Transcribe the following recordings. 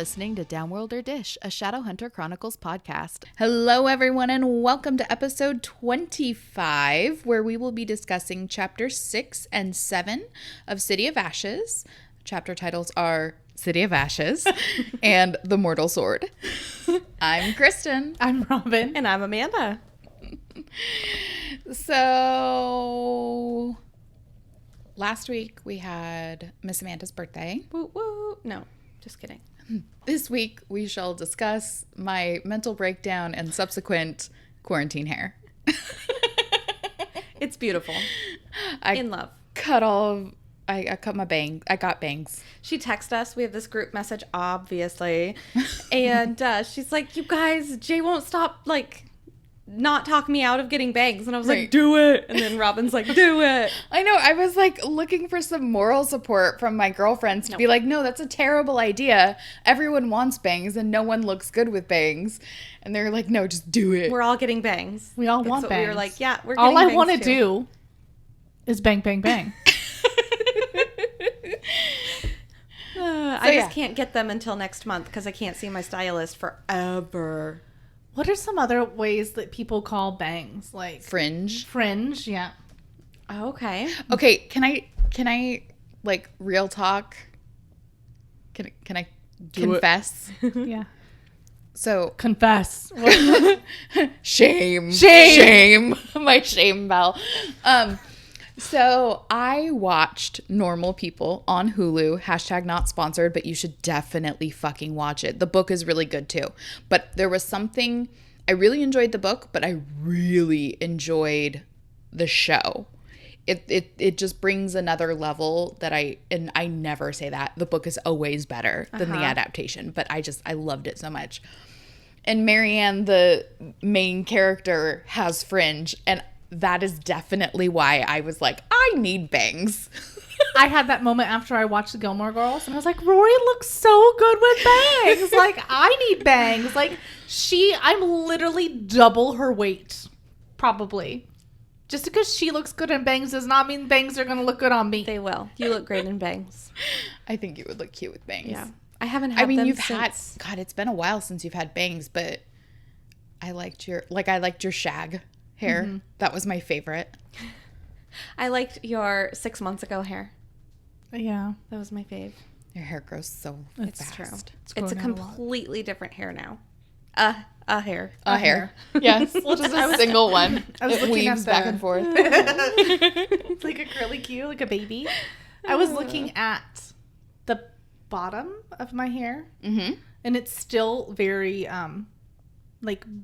listening to Downworlder Dish, a Shadowhunter Chronicles podcast. Hello, everyone, and welcome to episode 25, where we will be discussing chapter 6 and 7 of City of Ashes. Chapter titles are City of Ashes and The Mortal Sword. I'm Kristen. I'm Robin. And I'm Amanda. So, last week we had Miss Amanda's birthday. Woo woo. No, just kidding. This week we shall discuss my mental breakdown and subsequent quarantine hair. It's beautiful. In love. I cut my bangs. I got bangs. She texted us. We have this group message, obviously. And she's like, you guys, Jay won't stop, not talk me out of getting bangs. And I was like, do it. And then Robin's like, do it. I know. I was looking for some moral support from my girlfriends to be like, no, that's a terrible idea. Everyone wants bangs and no one looks good with bangs. And they're like, no, just do it. We're all getting bangs. We all want bangs. We were like, yeah, we're getting bangs. All I want to do is bang, bang, bang. I just can't get them until next month because I can't see my stylist forever. What are some other ways that people call bangs? Like fringe. Fringe, yeah. Oh, okay. Okay, can I real talk? Can I confess? Yeah. So confess. Shame. My shame bell. So I watched Normal People on Hulu, # not sponsored, but you should definitely fucking watch it. The book is really good too. But there was something, I really enjoyed the book, but I really enjoyed the show. It just brings another level that I never say that. The book is always better than the adaptation, but I loved it so much. And Marianne, the main character, has fringe, and that is definitely why I was like, I need bangs. I had that moment after I watched the Gilmore Girls, and I was like, Rory looks so good with bangs. I need bangs. I'm literally double her weight, probably. Just because she looks good in bangs does not mean bangs are going to look good on me. They will. You look great in bangs. I think you would look cute with bangs. Yeah. I haven't had them since. God, it's been a while since you've had bangs, but I liked your shag hair. Mm-hmm. That was my favorite. I liked your 6 months ago hair. Yeah. That was my fave. Your hair grows so it's fast. True. It's a completely different hair now. A hair. Yes. Well, just a single one. I was it weaves back and forth. It's like a curly Q, like a baby. I was looking at the bottom of my hair, and it's still very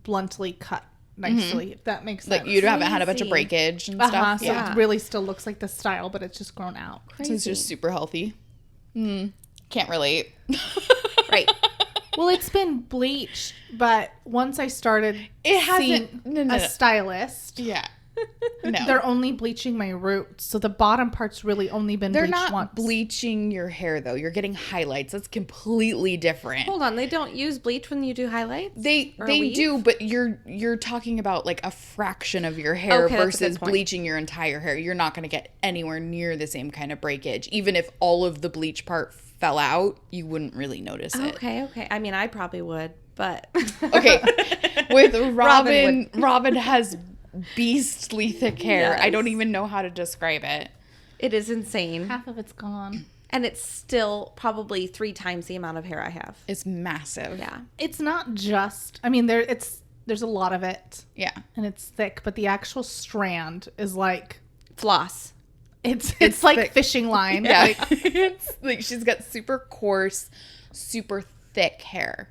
bluntly cut nicely, if that makes sense. Like you haven't had a bunch of breakage and stuff. So it really still looks like the style, but it's just grown out. Crazy. So it's just super healthy. Can't relate. Right. Well, it's been bleached, but once I started seeing a stylist, they're only bleaching my roots, so the bottom part's really only been bleached once. They're not bleaching your hair, though. You're getting highlights. That's completely different. Hold on, they don't use bleach when you do highlights? They do, but you're talking about a fraction of your hair versus bleaching your entire hair. You're not going to get anywhere near the same kind of breakage. Even if all of the bleach part fell out, you wouldn't really notice it. Okay. I mean, I probably would, but... Okay. With Robin has beastly thick hair. Yes. I don't even know how to describe it. It is insane. Half of it's gone. And it's still probably 3 times the amount of hair I have. It's massive. Yeah. It's not just... I mean, there's a lot of it. Yeah. And it's thick, but the actual strand is like... floss. It's like thick. Fishing line. Yeah. It's like she's got super coarse, super thick hair.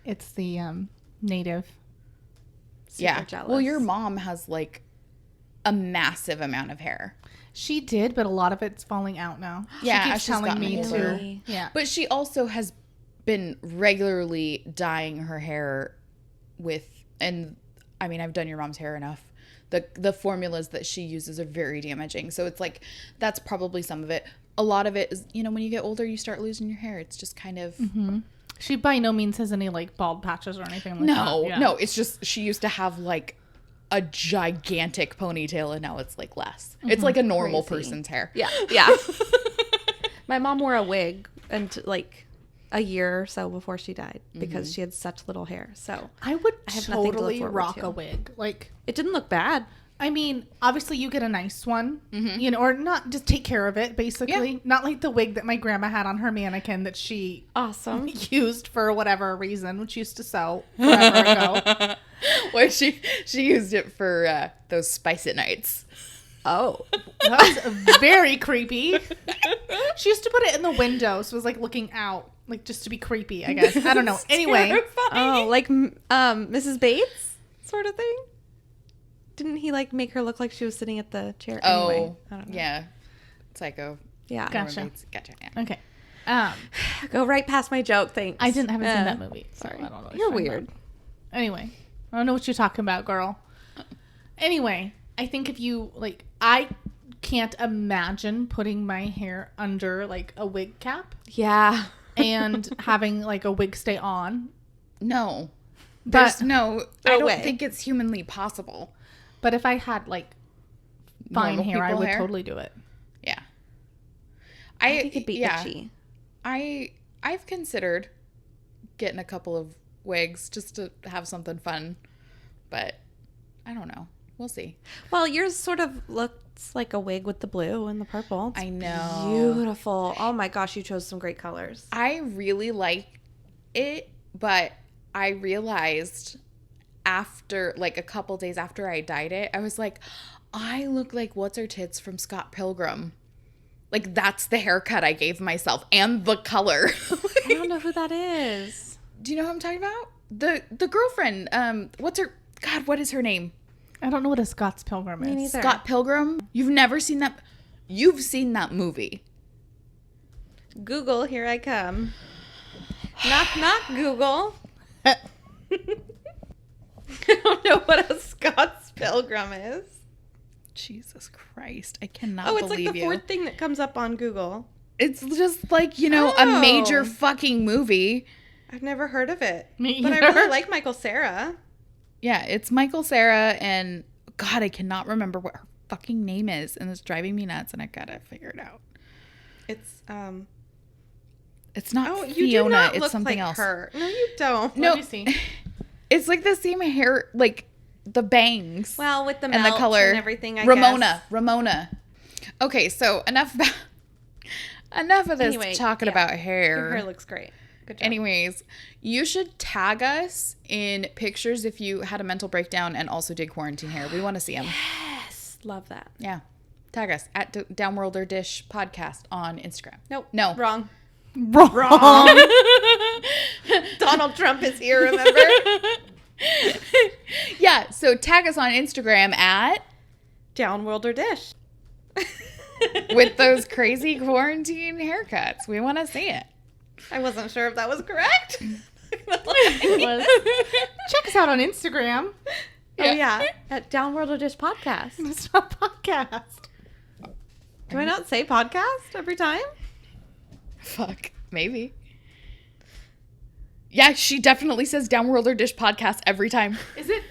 It's the native. Super jealous. Well, your mom has a massive amount of hair. She did, but a lot of it's falling out now. Yeah, she keeps telling me older. to. Yeah. But she also has been regularly dyeing her hair with, and I mean, I've done your mom's hair enough. The formulas that she uses are very damaging. So it's that's probably some of it. A lot of it is, when you get older, you start losing your hair. It's just kind of... Mm-hmm. She by no means has any bald patches or anything like that. No. It's just she used to have a gigantic ponytail and now it's less. Mm-hmm. It's like a normal person's hair. Yeah. My mom wore a wig and a year or so before she died because she had such little hair. So I would have nothing to look totally forward rock to. a wig. Like, it didn't look bad. I mean, obviously you get a nice one, you know, or not, just take care of it, basically. Not like the wig that my grandma had on her mannequin that she Awesome. used for whatever reason, which used to sell forever ago. Well, she used it for those Spice It nights. Oh. That was very creepy. She used to put it in the window, so it was like looking out, like just to be creepy, I guess. I don't know. Anyway. Oh, like Mrs. Bates sort of thing? Didn't he like make her look like she was sitting at the chair? Anyway, I don't know. Yeah. Psycho. Yeah. Gotcha. Gotcha. Yeah. Okay. Go right past my joke. Thanks. I haven't seen that movie. So Sorry. I don't know what You're talking weird. about. Anyway, I don't know what you're talking about, girl. Anyway, I think if you, like, I can't imagine putting my hair under, like, a wig cap Yeah. and having, like, a wig stay on. No. But I don't think it's humanly possible. But if I had, like, fine Normal hair, I people would hair? totally do it. Yeah. I think it'd be itchy. I've considered getting a couple of wigs just to have something fun, but I don't know. We'll see. Well, yours sort of looks like a wig with the blue and the purple. It's I know. beautiful. Oh my gosh, you chose some great colors. I really like it, but I realized after, like, a couple days after I dyed it, I was like, I look like what's her tits from Scott Pilgrim. Like, that's the haircut I gave myself and the color. I don't know who that is. Do you know who I'm talking about? The girlfriend. What's her? God, what is her name? I don't know what a Scots Pilgrim Me is. neither. Scott Pilgrim. You've never seen that? You've seen that movie. Google, here I come. Knock, knock, Google. I don't know what a Scots Pilgrim is. Jesus Christ, I cannot Oh, it's believe like the you. fourth thing that comes up on Google. It's just like, you know, a major Oh. fucking movie. I've never heard of it. Me But I either. really like Michael Cera. Yeah, it's Michael Cera and God, I cannot remember what her fucking name is, and it's driving me nuts, and I gotta figure it out. It's It's not oh, you Fiona, do not it's look something like else. her. No, you don't. No, Let me see. it's like the same hair, like the bangs. Well, with the and the melts color and everything, I Ramona. guess. Ramona. Okay, so enough of this Anyway, talking yeah. about hair. Your hair looks great. Good job. Anyways, you should tag us in pictures if you had a mental breakdown and also did quarantine hair. We want to see them. Yes. Love that. Yeah. Tag us at Downworlder Dish Podcast on Instagram. Nope. No. Wrong. Wrong. Donald Trump is here, remember? Yeah, so tag us on Instagram at Downworlder Dish. with those crazy quarantine haircuts. We want to see it. I wasn't sure if that was correct. Check us out on Instagram. Oh, yeah. At Downworlder Dish Podcast. It's not a podcast. Do I not say podcast every time? Fuck. Maybe. Yeah, she definitely says Downworlder Dish Podcast every time. Is it?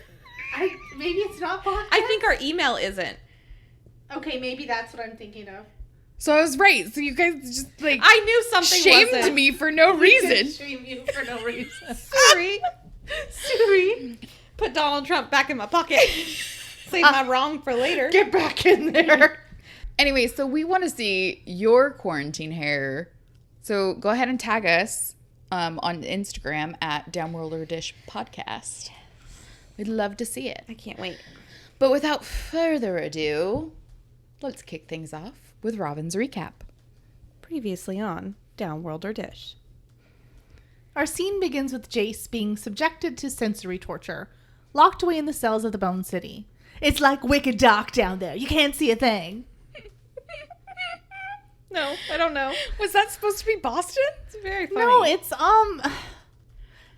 Maybe it's not podcast. I think our email isn't. Okay, maybe that's what I'm thinking of. So I was right. So you guys just like I knew something shamed wasn't. me for no reason. Shame you for no reason. Sorry. Sorry. Put Donald Trump back in my pocket. Save my wrong for later. Get back in there. Anyway, so we want to see your quarantine hair. So go ahead and tag us on Instagram at Downworlder Dish Podcast. We'd love to see it. I can't wait. But without further ado, let's kick things off with Robin's recap. Previously on Downworlder Dish. Our scene begins with Jace being subjected to sensory torture, locked away in the cells of the Bone City. It's like wicked dark down there. You can't see a thing. No, I don't know. Was that supposed to be Boston? It's very funny. No,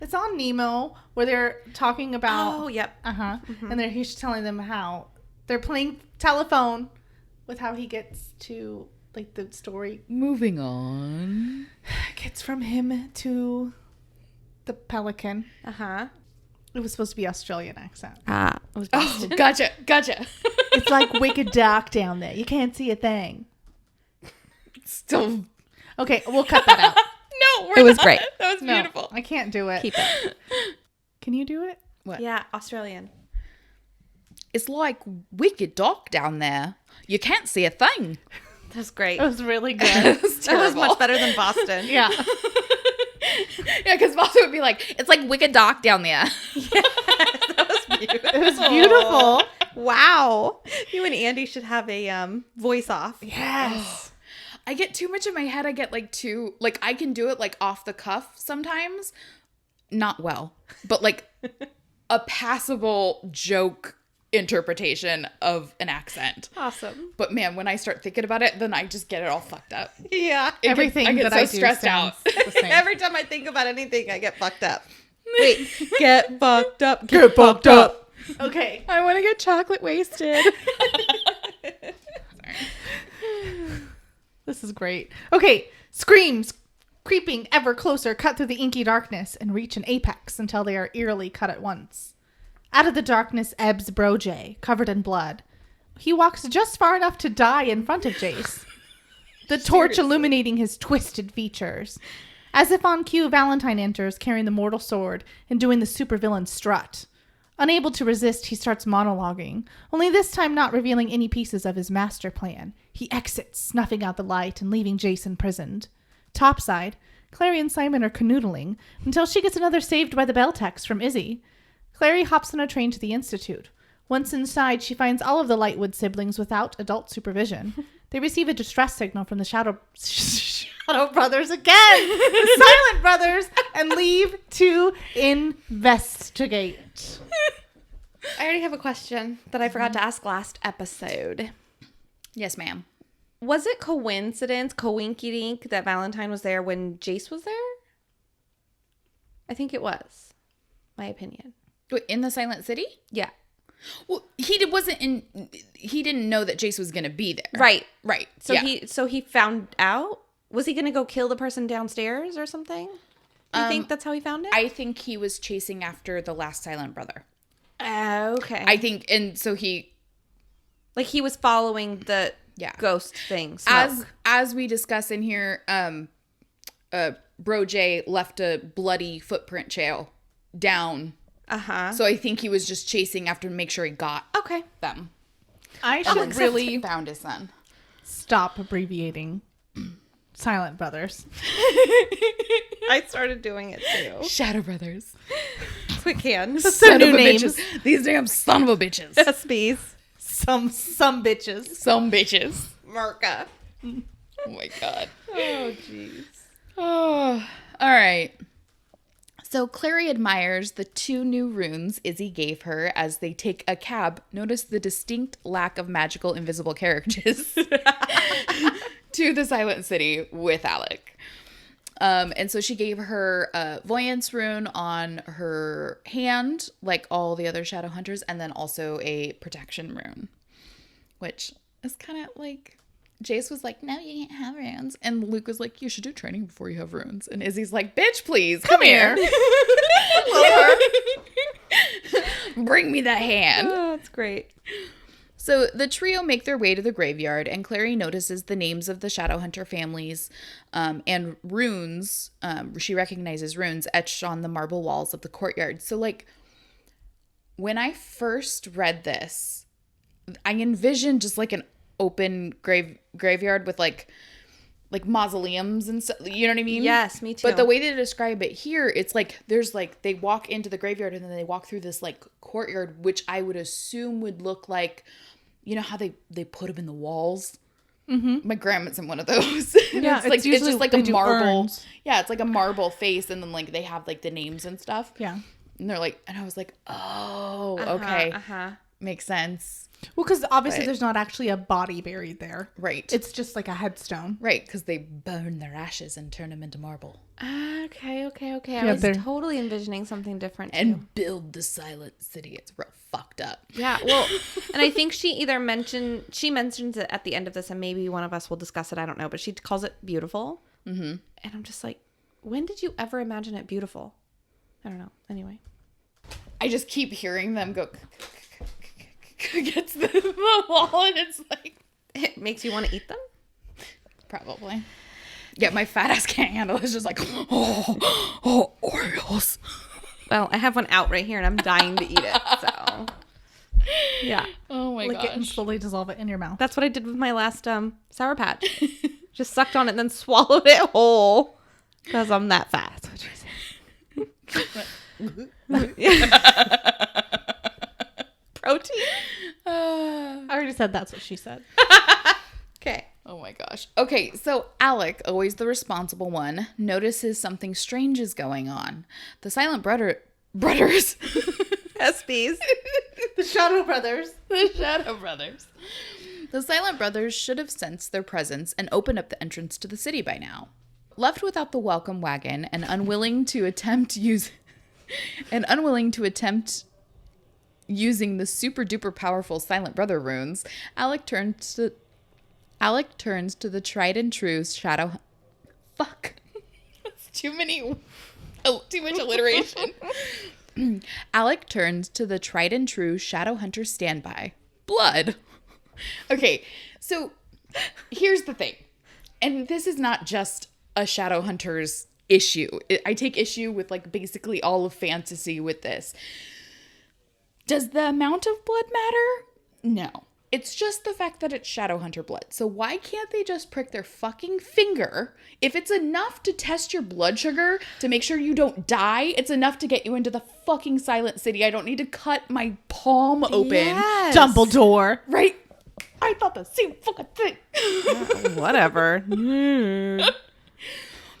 it's on Nemo where they're talking about. Oh, yep. And he's telling them how they're playing telephone with how he gets to like the story Moving on. gets from him to the pelican. Uh-huh. It was supposed to be Australian accent. Ah, it was Oh, Boston. gotcha. It's like wicked dark down there. You can't see a thing. Still. Okay, we'll cut that out. No, It was great. That was No, beautiful. I can't do it. Keep it. Can you do it? What? Yeah, Australian. It's like wicked dark down there. You can't see a thing. That's great. It was really good. That was That was terrible. much better than Boston. Yeah. Yeah, because Boston would be like, it's like wicked dark down there. That was beautiful. It was beautiful. Wow. You and Andy should have a voice off. Yes. I get too much in my head. I get like too, like I can do it like off the cuff sometimes. Not well, but like a passable joke interpretation of an accent. Awesome. But man, when I start thinking about it, then I just get it all fucked up. Yeah. Everything I get that so I do stressed out. sounds the same. Every time I think about anything, I get fucked up. Wait. Get fucked up. Get fucked up. Okay. I want to get chocolate wasted. This is great. Okay. Screams, creeping ever closer, cut through the inky darkness and reach an apex until they are eerily cut at once. Out of the darkness ebbs Brojay, covered in blood. He walks just far enough to die in front of Jace, the torch illuminating his twisted features. As if on cue, Valentine enters, carrying the mortal sword and doing the supervillain strut. Unable to resist, he starts monologuing, only this time not revealing any pieces of his master plan. He exits, snuffing out the light and leaving Jace imprisoned. Topside, Clary and Simon are canoodling until she gets another saved by the bell text from Izzy. Clary hops on a train to the Institute. Once inside, she finds all of the Lightwood siblings without adult supervision. They receive a distress signal from the Shadow Brothers again! The Silent Brothers! And leave to investigate. I already have a question that I forgot to ask last episode. Yes, ma'am. Was it coinky-dink, that Valentine was there when Jace was there? I think it was. My opinion. Wait, in the Silent City? Yeah. Well, he didn't know that Jace was going to be there. Right. Right. So yeah. he found out? Was he going to go kill the person downstairs or something? Do you think that's how he found it? I think he was chasing after the last Silent Brother. Okay. I think, and so he... Like he was following the ghost thing. Smoke. As we discuss in here, Brojay left a bloody footprint trail down. Uh-huh. So I think he was just chasing after to make sure he got them. I should really found his son. stop abbreviating Silent Brothers. I started doing it too. Shadow Brothers. Quick hands. Some new names. Bitches. These damn son of a bitches. SBs. Some bitches. Some bitches. Merca. Oh my god. Oh, jeez. Oh, all right. So Clary admires the 2 new runes Izzy gave her as they take a cab. Notice the distinct lack of magical invisible characters to the Silent City with Alec. And so she gave her a voyance rune on her hand, like all the other Shadowhunters, and then also a protection rune, which is kind of like... Jace was like, no, you can't have runes. And Luke was like, you should do training before you have runes. And Izzy's like, bitch, please, come here. Bring me that hand. Oh, that's great. So the trio make their way to the graveyard, and Clary notices the names of the Shadowhunter families and runes. She recognizes runes etched on the marble walls of the courtyard. So, like, when I first read this, I envisioned just like an open graveyard with like mausoleums and stuff, you know what I mean? Yes, me too. But the way they describe it here, it's like there's like they walk into the graveyard and then they walk through this like courtyard, which I would assume would look like, you know how they put them in the walls. Mm-hmm. My grandma's in one of those. Yeah, it's just like a marble. Urns. Yeah, it's like a marble face, and then like they have like the names and stuff. Yeah. And they're like, and I was like, oh, okay, makes sense. Well, because obviously Right. there's not actually a body buried there. Right. It's just like a headstone. Right, because they burn their ashes and turn them into marble. Okay. Yeah, I was they're- totally envisioning something different too. And build the Silent City. It's real fucked up. Yeah, well, and I think she mentions it at the end of this, and maybe one of us will discuss it. I don't know, but she calls it beautiful. Mm-hmm. And I'm just like, when did you ever imagine it beautiful? I don't know. Anyway, I just keep hearing them go against the wall, and it's like it makes you want to eat them. probably. Yeah, my fat ass can't handle it. It's just like, oh, Oreos. Well, I have one out right here and I'm dying to eat it. So, yeah. Oh my Lick gosh. it and slowly dissolve it in your mouth. That's what I did with my last Sour Patch. Just sucked on it and then swallowed it whole. Because I'm that fat. Protein. I already said that's what she said. Okay. Oh my gosh. Okay, so Alec, always the responsible one, notices something strange is going on. The Silent Brothers. SBs. The Shadow Brothers. The Shadow Brothers. The Silent Brothers should have sensed their presence and opened up the entrance to the city by now. Left without the welcome wagon and unwilling to attempt using the super duper powerful Silent Brother runes, Alec turns to the tried and true Shadow. Fuck. That's too much alliteration. Alec turns to the tried and true Shadowhunters standby. Blood. Okay, so here's the thing. And this is not just a Shadowhunters issue. I take issue with like basically all of fantasy with this. Does the amount of blood matter? No. It's just the fact that it's Shadowhunter blood. So why can't they just prick their fucking finger? If it's enough to test your blood sugar to make sure you don't die, it's enough to get you into the fucking Silent City. I don't need to cut my palm open. Yes. Dumbledore. Right? I thought the same fucking thing. Whatever.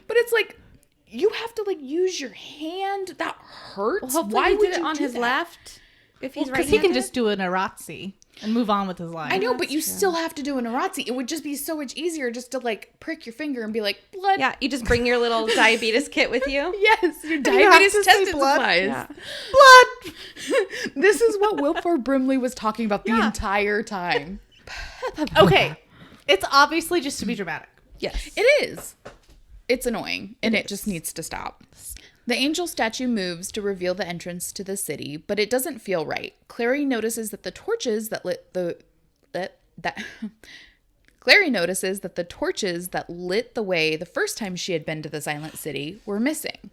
But it's like, you have to like use your hand. That hurts. Well, hopefully Why he would did it you on do his that? left. If he's Because he can just do an Arazzi and move on with his life. I know, but you still have to do an Arazzi. It would just be so much easier just to like prick your finger and be like, blood. Yeah, you just bring your little diabetes kit with you. Yes, your you have diabetes to say testing blood? supplies. Yeah. Blood! This is what Wilford Brimley was talking about the entire time. Okay. It's obviously just to be dramatic. Yes. It is. It's annoying, and it just needs to stop. The angel statue moves to reveal the entrance to the city, but it doesn't feel right. Clary notices that the torches that lit the way the first time she had been to the Silent City were missing.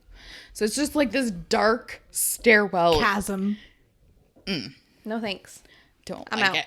So it's just like this dark stairwell. Chasm. No thanks. Don't I'm like out. it.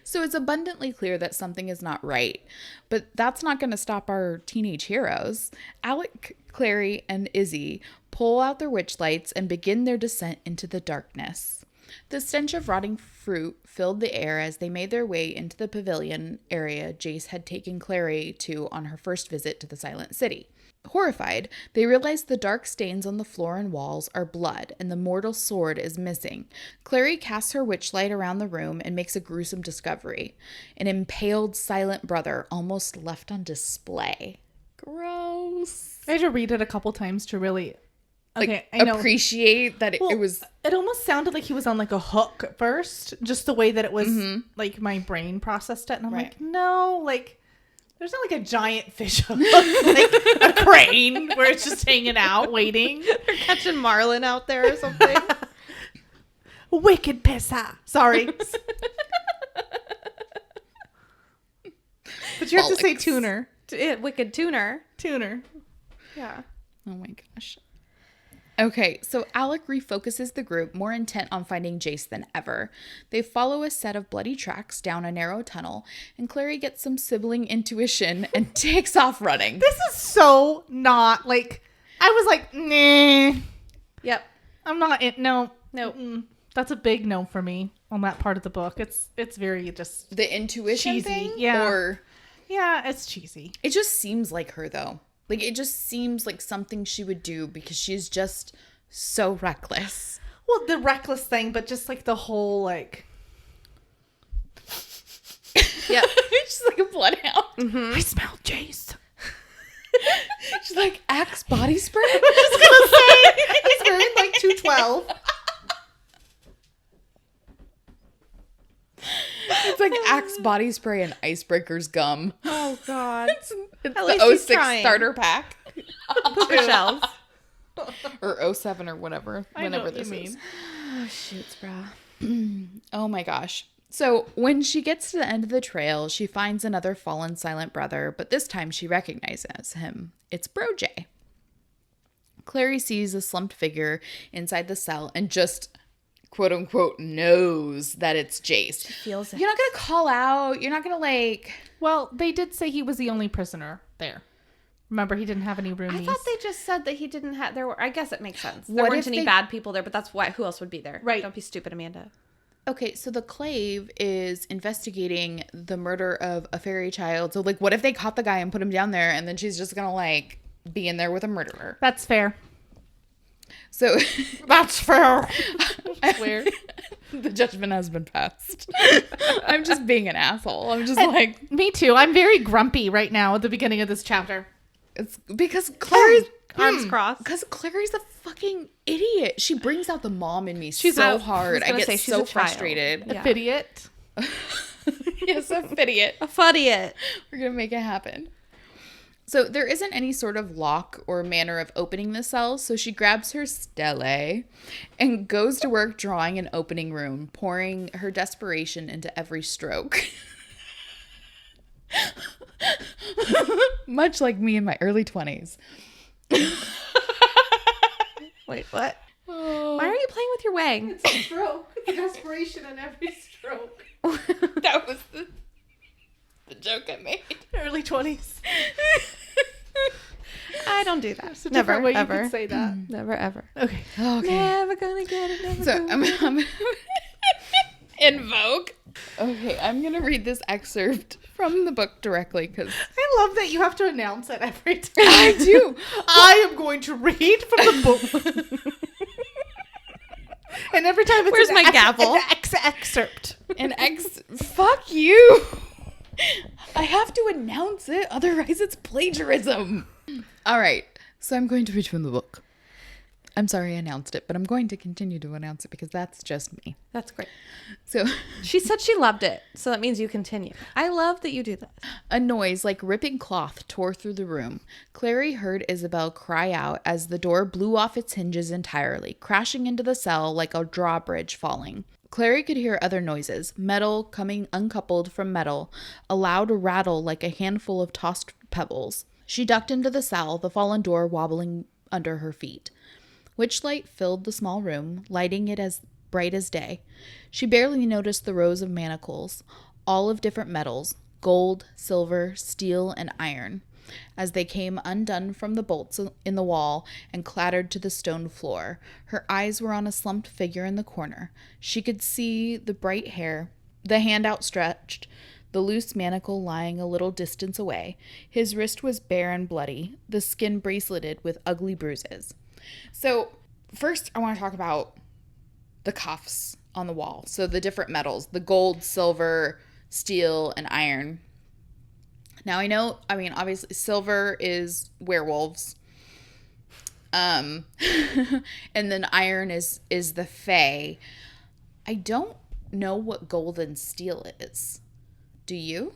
So it's abundantly clear that something is not right, but that's not going to stop our teenage heroes. Alec, Clary, and Izzy pull out their witch lights and begin their descent into the darkness. The stench of rotting fruit filled the air as they made their way into the pavilion area Jace had taken Clary to on her first visit to the Silent City. Horrified, they realize the dark stains on the floor and walls are blood, and the mortal sword is missing. Clary casts her witchlight around the room and makes a gruesome discovery. An impaled Silent Brother almost left on display. Gross. I had to read it a couple times to really Appreciate that it was... It almost sounded like he was on like a hook at first, just the way that it was like my brain processed it. And I'm like, no, like... There's not like a giant fish hook, like a crane where it's just hanging out, waiting. They're catching marlin out there or something. Wicked pissa. Sorry. But you have to say tuner. Wicked tuner. Tuner. Yeah. Oh my gosh. Okay, so Alec refocuses the group, more intent on finding Jace than ever. They follow a set of bloody tracks down a narrow tunnel, and Clary gets some sibling intuition and takes off running. This is so not like... I was like, nah. Yep. I'm not... No. Nope. That's a big no for me on that part of the book. It's very just... The intuition cheesy. thing? Yeah. Or... Yeah, it's cheesy. It just seems like her, though. Like, it just seems like something she would do because she's just so reckless. Well, the reckless thing, but just like the whole, like... Yep. She's like a bloodhound. Mm-hmm. I smell Jace. She's like, Axe body spray? I was gonna say, he's wearing like 212. It's like Axe body spray and Icebreaker's gum. Oh, God. It's At the least he's 06 trying. starter pack. Pooper shells. Or 07 or whatever. I know Whenever what this you mean. is. Oh, shoots, bro. Oh my gosh. So when she gets to the end of the trail, she finds another fallen silent brother, but this time she recognizes him. It's Bro J. Clary sees a slumped figure inside the cell and just, quote unquote, knows that it's Jace. She feels it. You're not going to call out. You're not going to like... Well, they did say he was the only prisoner there. Remember, he didn't have any roomies. I thought they just said that he didn't have... I guess it makes sense. There What weren't if any they- bad people there, but that's why. Who else would be there? Right. Don't be stupid, Amanda. Okay, so the Clave is investigating the murder of a fairy child. So, like, what if they caught the guy and put him down there and then she's just going to, like, be in there with a murderer? That's fair. So... That's fair. That's weird. The judgment has been passed. I'm just being an asshole. I'm just like... Me too. I'm very grumpy right now at the beginning of this chapter. It's because Clary's... Arms crossed. Because Clary's a fucking idiot. She brings out the mom in me She's so a- hard. I gonna get say she's so a child. frustrated. Yeah. Idiot. Yes, a idiot. A fuddiot. We're going to make it happen. So there isn't any sort of lock or manner of opening the cell, so she grabs her stele and goes to work drawing an opening rune, pouring her desperation into every stroke. Much like me in my early 20s. Wait, what? Why are you playing with your wang? It's a stroke. The desperation in every stroke. That was the joke I made. Early 20s. I don't do that. There's a Never, different way ever. you could say that. Never, ever. Okay. Okay. Never gonna get it. Never So gonna. I'm invoke. Okay, I'm gonna read this excerpt from the book directly because I love that you have to announce it every time. I do. I am going to read from the book. And every time it's Where's my gavel? an excerpt. Fuck you. I have to announce it, otherwise it's plagiarism. All right, so I'm going to read from the book. I'm sorry I announced it, but I'm going to continue to announce it because that's just me. That's great. So, She said she loved it, so that means you continue. I love that you do that. a noise like ripping cloth tore through the room. Clary heard Isabel cry out as the door blew off its hinges entirely, crashing into the cell like a drawbridge falling. Clary could hear other noises, metal coming uncoupled from metal, a loud rattle like a handful of tossed pebbles. She ducked into the cell, the fallen door wobbling under her feet. Witchlight filled the small room, lighting it as bright as day. She barely noticed the rows of manacles, all of different metals, gold, silver, steel, and iron, as they came undone from the bolts in the wall and clattered to the stone floor. Her eyes were on a slumped figure in the corner. She could see the bright hair, the hand outstretched, the loose manacle lying a little distance away. His wrist was bare and bloody, the skin braceleted with ugly bruises. So, first I want to talk about the cuffs on the wall. So the different metals, the gold, silver, steel, and iron. Now obviously silver is werewolves. And then iron is the fae. I don't know what gold and steel is. Do you?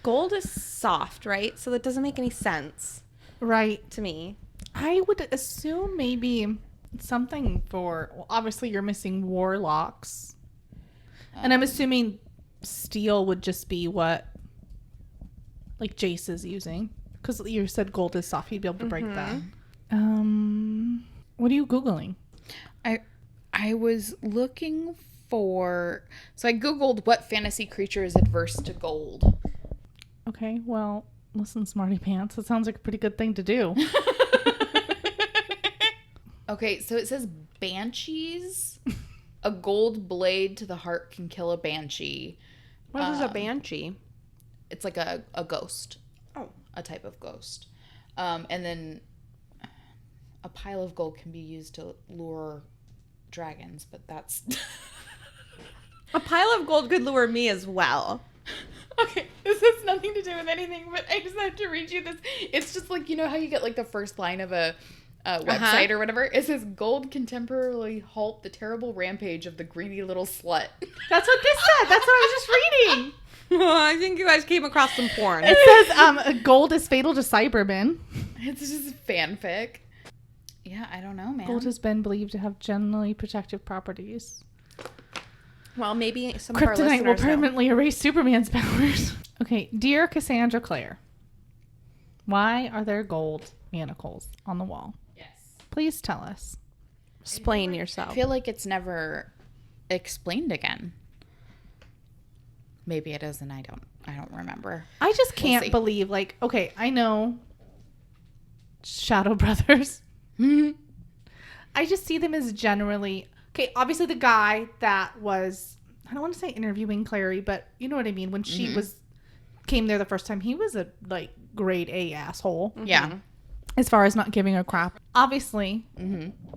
Gold is soft, right? So that doesn't make any sense Right. to me. I would assume maybe something for... Well, obviously, you're missing warlocks. And I'm assuming steel would just be what, like, Jace is using. Because you said gold is soft. You'd be able to break that. What are you Googling? I was looking for... So I Googled what fantasy creature is adverse to gold. Okay, well, listen, Smarty Pants. That sounds like a pretty good thing to do. Okay, so it says banshees. A gold blade to the heart can kill a banshee. What is a banshee? It's like a ghost. Oh. A type of ghost. And then a pile of gold can be used to lure dragons, but that's... A pile of gold could lure me as well. Okay, this has nothing to do with anything, but I just have to read you this. It's just like, you know how you get like the first line of a website or whatever? It says, gold can temporarily halt the terrible rampage of the greedy little slut. That's what this said. That's what I was just reading. I think you guys came across some porn. It says gold is fatal to Cybermen. It's just fanfic. Yeah, I don't know, man. Gold has been believed to have generally protective properties. Well, maybe some of our Kryptonite will listeners know. permanently erase Superman's powers. Okay, dear Cassandra Clare, why are there gold manacles on the wall? Yes. Please tell us. Explain I yourself. feel like it's never explained again. Maybe it is, and I don't remember. I just can't see. believe, like, okay, I know Shadow Brothers. I just see them as generally, okay, obviously the guy that was, I don't want to say interviewing Clary, but you know what I mean? When she came there the first time, he was a, like, grade A asshole. Yeah. As far as not giving a crap. Obviously,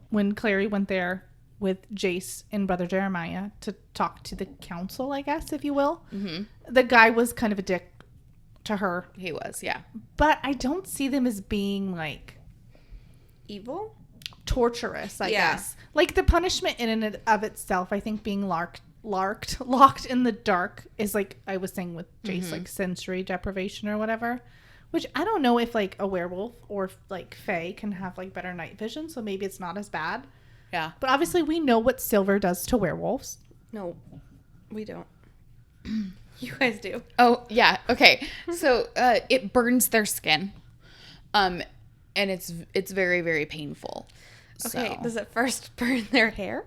when Clary went there with Jace and Brother Jeremiah to talk to the council, I guess, if you will, the guy was kind of a dick to her. He was, yeah. But I don't see them as being, like, Evil? torturous, I Yeah. guess. Like, the punishment in and of itself, I think being locked in the dark is, like I was saying with Jace, like, sensory deprivation or whatever. Which I don't know if, like, a werewolf or, like, fae can have, like, better night vision, so maybe it's not as bad. Yeah. But obviously we know what silver does to werewolves. No, we don't. You guys do. Oh, yeah. Okay. So it burns their skin. And it's very, very painful. Okay, So. does it first burn their hair?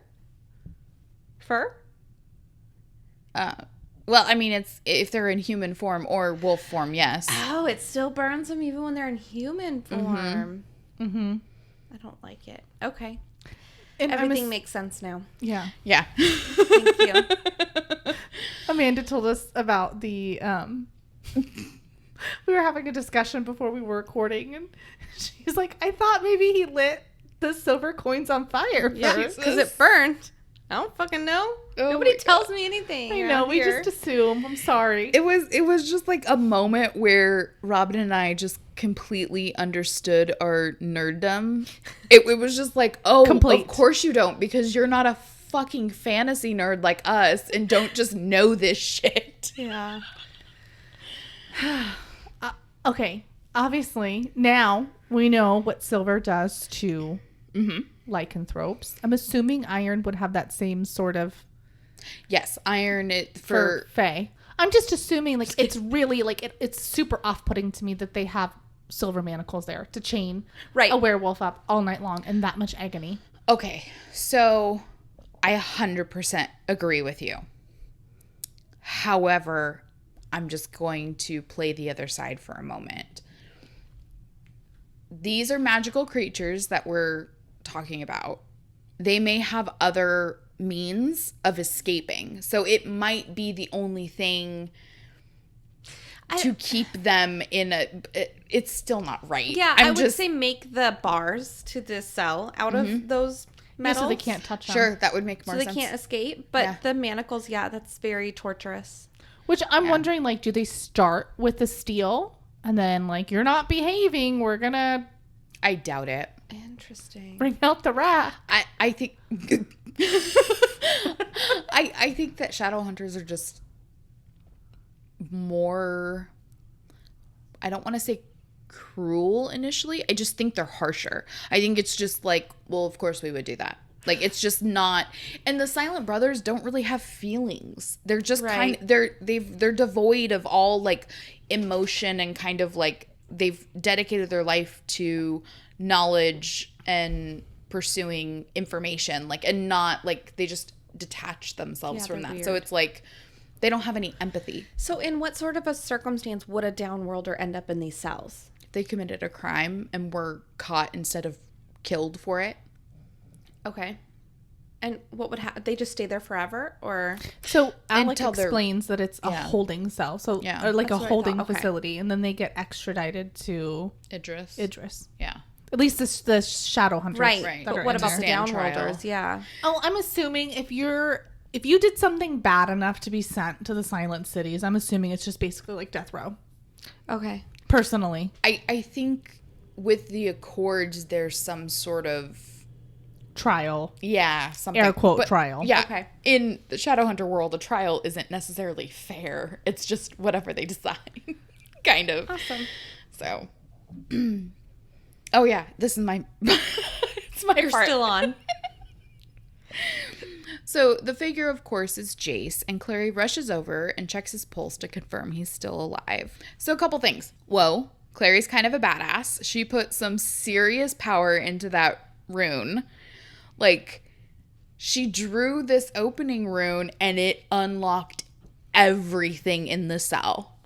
Fur? Well, I mean, it's if they're in human form or wolf form, yes. Oh, it still burns them even when they're in human form. Mm-hmm. I don't like it. Okay. And Everything makes sense now. Yeah. Yeah. Thank you. Amanda told us about the, we were having a discussion before we were recording, and she's like, I thought maybe he lit the silver coins on fire Yeah, first. because it burned. I don't fucking know. Oh Nobody my tells me anything. I know, around we here. just assume. I'm sorry. It was just like a moment where Robin and I just completely understood our nerddom. It was just like, oh, Complete. of course you don't, because you're not a fucking fantasy nerd like us and don't just know this shit. Yeah. Okay, obviously, now we know what silver does to lycanthropes. I'm assuming iron would have that same sort of Yes, iron it for for fae. I'm just assuming, like, it's really, like, it's super off-putting to me that they have silver manacles there to chain Right. a werewolf up all night long in that much agony. Okay, so I 100% agree with you. However, I'm just going to play the other side for a moment. These are magical creatures that we're talking about. They may have other means of escaping. So it might be the only thing to keep them in a... It's still not right. Yeah, I would say make the bars to the cell out of those Yeah, metals. so they can't touch them. Sure, that would make more So they sense. can't escape. But Yeah. the manacles, yeah, that's very torturous. Which I'm wondering, like, do they start with the steel and then, like, you're not behaving, we're gonna I doubt it. Interesting. bring out the rat? I think... I think that Shadowhunters are just more... I don't want to say cruel initially. I just think they're harsher. I think it's just like, well, of course we would do that. Like, it's just not... And the Silent Brothers don't really have feelings. They're just Right. they're devoid of all, like, emotion and kind of, like, they've dedicated their life to knowledge and pursuing information, like, and not, like, they just detach themselves Yeah, from they're that. So weird. it's like, they don't have any empathy. So in what sort of a circumstance would a downworlder end up in these cells? They committed a crime and were caught instead of killed for it. Okay. And what would happen? They just stay there forever? Or... So Alec Until they're- explains that it's a Yeah. holding cell, so Yeah. or like That's a what I holding thought. Okay. facility, and then they get extradited to Idris. Idris. Yeah. At least the Shadowhunters. Right. Right. that But are what in about the there. Stand trial. downworlders? Yeah. Oh, I'm assuming if you did something bad enough to be sent to the Silent Cities, I'm assuming it's just basically like death row. Okay. Personally, I think with the Accords, there's some sort of... trial. Yeah, something. Air quote, trial. Yeah. Okay. In the Shadowhunter world, a trial isn't necessarily fair. It's just whatever they decide. Kind of. Awesome. So. Oh, yeah. This is my... it's my You're part. still on. So the figure, of course, is Jace, and Clary rushes over and checks his pulse to confirm he's still alive. So a couple things. Whoa, Clary's kind of a badass. She put some serious power into that rune. Like, she drew this opening rune, and it unlocked everything in the cell.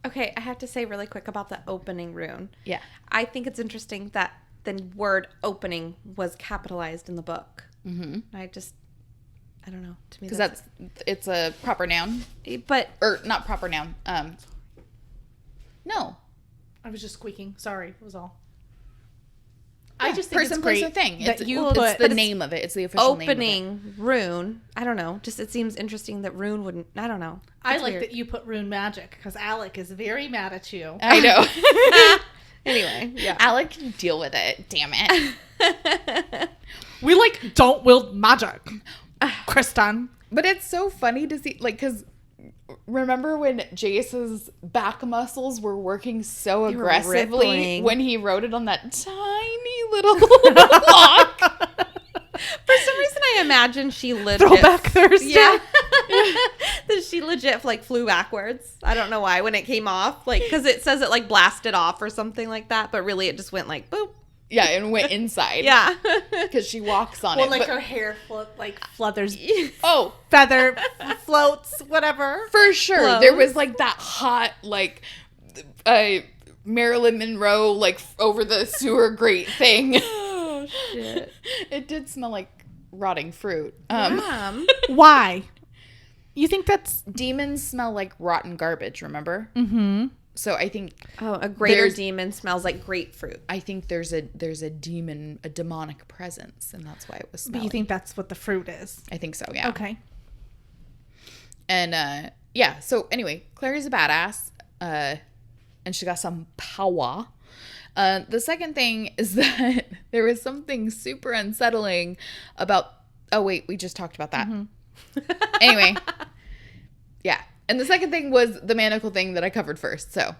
Okay, I have to say really quick about the opening rune. Yeah. I think it's interesting that the word opening was capitalized in the book. Mm-hmm. I don't know. To me, because it's a proper noun, or not proper noun. No, I was just squeaking. Sorry, it was all. Yeah, I just think person, it's place, great or thing. That It's the name of it. It's the official name of it. Opening rune. I don't know. Just it seems interesting that rune wouldn't. I don't know. I like that you put rune magic because Alec is very mad at you. I know. Anyway, yeah. Alec can deal with it. Damn it. We don't wield magic, Kristen. But it's so funny to see, because remember when Jace's back muscles were working so aggressively when he wrote it on that tiny little block? For some reason, I imagine she legit Throwback Thursday. Yeah, that she legit flew backwards. I don't know why when it came off, because it says it blasted off or something like that, but really it just went boop. Yeah, and went inside. Yeah, because she walks on it. Well, her hair flutters. Oh, feather floats, whatever. For sure, Flows. there was that hot Marilyn Monroe over the sewer grate thing. Oh shit! It did smell like rotting fruit. Why? You think that's demons smell like rotten garbage? Remember? Mm-hmm. So I think a greater demon smells like grapefruit. I think there's a demon, a demonic presence, and that's why it was smelly. But you think that's what the fruit is? I think so. Yeah. Okay. And yeah. So anyway, Clary's a badass, and she got some power. The second thing is that there was something super unsettling about. Oh wait, we just talked about that. Mm-hmm. Anyway, yeah. And the second thing was the manacle thing that I covered first. So,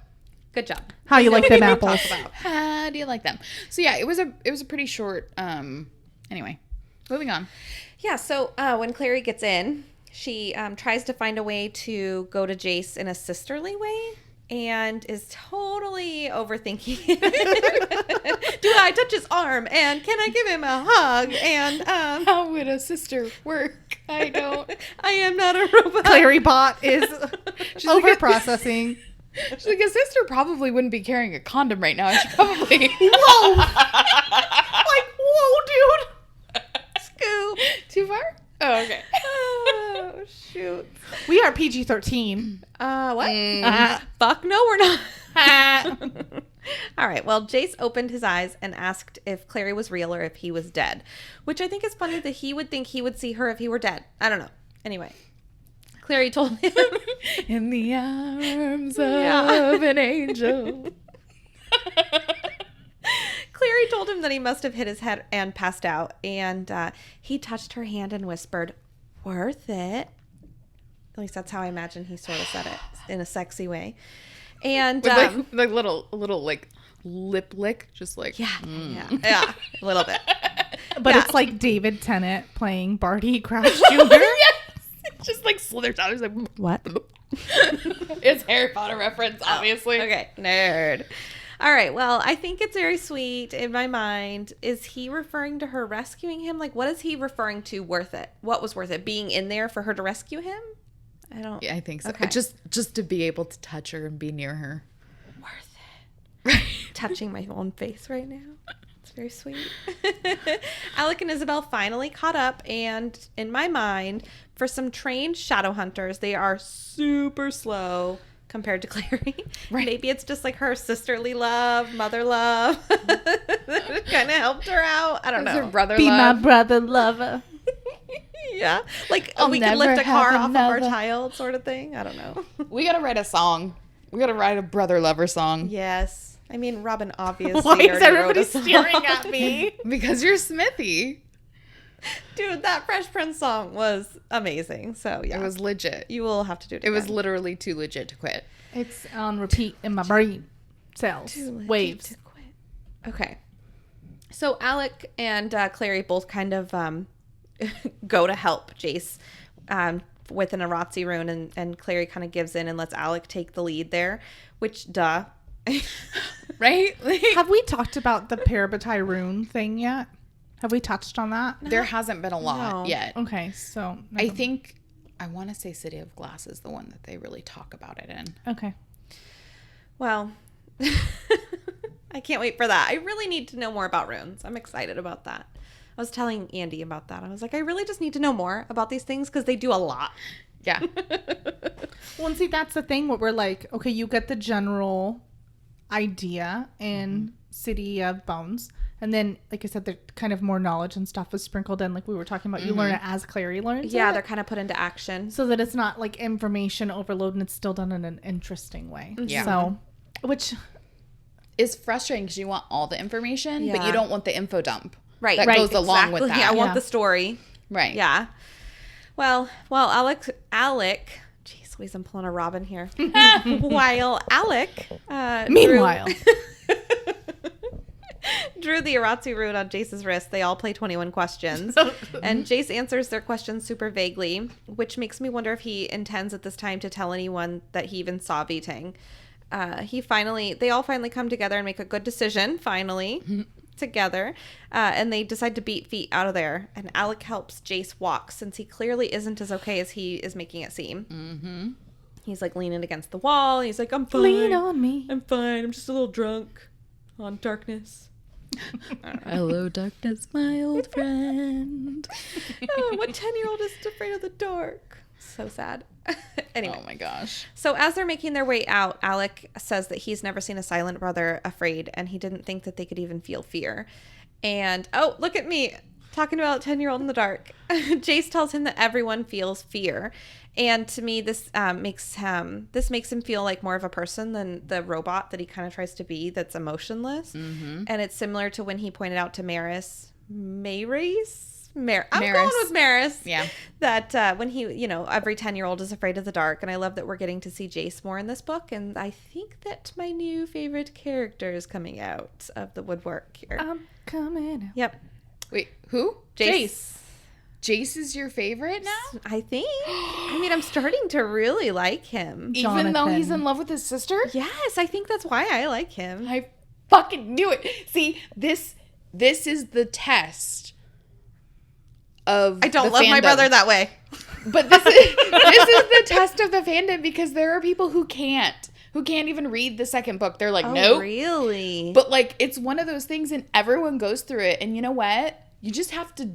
good job. How you like them apples? How do you like them? So yeah, it was a pretty short. Anyway, moving on. Yeah. So when Clary gets in, she tries to find a way to go to Jace in a sisterly way, and is totally overthinking it. Do I touch his arm? And can I give him a hug? And how would a sister work? I don't. I am not a robot. Clary Bot is over processing. She's a sister probably wouldn't be carrying a condom right now. She probably. Whoa! Whoa, dude! Scoop. Too far? Oh, okay. Oh, shoot. We are PG-13. What? Fuck no, we're not. All right. Well, Jace opened his eyes and asked if Clary was real or if he was dead, which I think is funny that he would think he would see her if he were dead. I don't know. Anyway, Clary told him. In the arms of an angel. Clary told him that he must have hit his head and passed out, and he touched her hand and whispered, "Worth it." At least that's how I imagine he sort of said it in a sexy way. And with little lip lick, just yeah, a little bit. But it's like David Tennant playing Barty Crouch Jr. Yes, it just slithers out. He's like, what? It's Harry Potter reference, obviously. Oh, okay, nerd. All right, well, I think it's very sweet in my mind. Is he referring to her rescuing him? What is he referring to? Worth it? What was worth it? Being in there for her to rescue him? Yeah, I think so. Okay. Just to be able to touch her and be near her. Worth it. Right. Touching my own face right now. It's very sweet. Alec and Isabel finally caught up, and in my mind, for some trained shadow hunters, they are super slow compared to Clary. Right. Maybe it's just her sisterly love, mother love. Kind of helped her out. I don't know. Her brother Be love. my brother lover. Yeah. We could never lift a car off another. of our child sort of thing. I don't know. We got to write a song. We got to write a brother lover song. Yes. I mean, Robin obviously Why is already everybody wrote a song. staring at me? Because you're Smithy. Dude, that Fresh Prince song was amazing. So, yeah. It was legit. You will have to do it It was again. literally too legit to quit. It's on repeat in my brain cells. Waves. To quit. Okay. So Alec and Clary both kind of go to help Jace with an Aratsi rune, and Clary kind of gives in and lets Alec take the lead there, which duh. Right? Have we talked about the Parabatai rune thing yet? Have we touched on that? There hasn't been a lot yet. Okay, so I think, I want to say City of Glass is the one that they really talk about it in. Okay. Well, I can't wait for that. I really need to know more about runes. I'm excited about that. I was telling Andy about that. I was like, I really just need to know more about these things because they do a lot. Yeah. Well, and see, that's the thing where we're like, okay, you get the general idea in City of Bones. And then, like I said, the kind of more knowledge and stuff is sprinkled in. Like we were talking about, you learn it as Clary learns Yeah, it. they're kind of put into action. So that it's not like information overload and it's still done in an interesting way. Yeah. So, which is frustrating because you want all the information, but you don't want the info dump. Right. That goes along with that. Yeah, I want the story. Right. Yeah. Well, Alec, jeez Louise, I'm pulling a Robin here. While Alec, meanwhile, drew the Aratsi rune on Jace's wrist, they all play 21 questions. And Jace answers their questions super vaguely, which makes me wonder if he intends at this time to tell anyone that he even saw Vitang. They all finally come together and make a good decision, finally, together. And they decide to beat feet out of there. And Alec helps Jace walk, since he clearly isn't as okay as he is making it seem. Mm-hmm. He's like leaning against the wall. He's like, I'm fine. Lean on me. I'm fine. I'm just a little drunk on darkness. Hello, darkness, my old friend. What 10-year-old is afraid of the dark? So sad. Anyway. Oh my gosh. So as they're making their way out, Alec says that he's never seen a silent brother afraid, and he didn't think that they could even feel fear. And, oh, look at me talking about 10-year-old in the dark. Jace tells him that everyone feels fear. And to me, this makes him feel like more of a person than the robot that he kind of tries to be that's emotionless. Mm-hmm. And it's similar to when he pointed out to Maris. I'm going with Maris. Yeah. That when he, every 10-year-old is afraid of the dark. And I love that we're getting to see Jace more in this book. And I think that my new favorite character is coming out of the woodwork here. I'm coming out. Yep. Wait, who? Jace. Jace is your favorite now? I think. I'm starting to really like him. Even though he's in love with his sister? Yes, I think that's why I like him. I fucking knew it. See, this is the test of I don't the love my fandom. brother that way. But this is the test of the fandom, because there are people who can't even read the second book. They're like, nope. Really? But like, it's one of those things, and everyone goes through it. And you know what? You just have to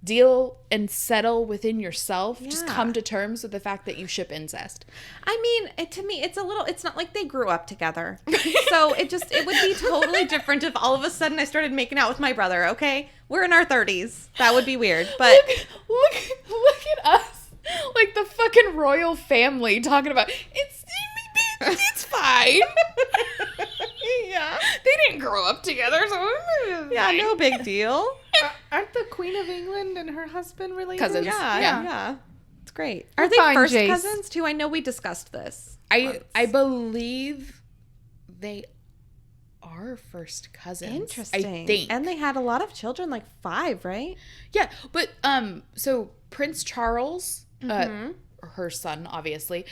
deal and settle within yourself. Yeah. Just come to terms with the fact that you ship incest. To me, it's not like they grew up together. So it would be totally different if all of a sudden I started making out with my brother, okay? We're in our 30s. That would be weird. But look at us. Like the fucking royal family talking about, it's fine. Yeah. They didn't grow up together, so yeah, no big deal. Aren't the Queen of England and her husband related? Cousins. Yeah. It's great. Are they Fine, first Jace. cousins too? I know we discussed this. I believe they are first cousins. Interesting. I think. And they had a lot of children, like 5, right? Yeah, but so Prince Charles, her son, obviously,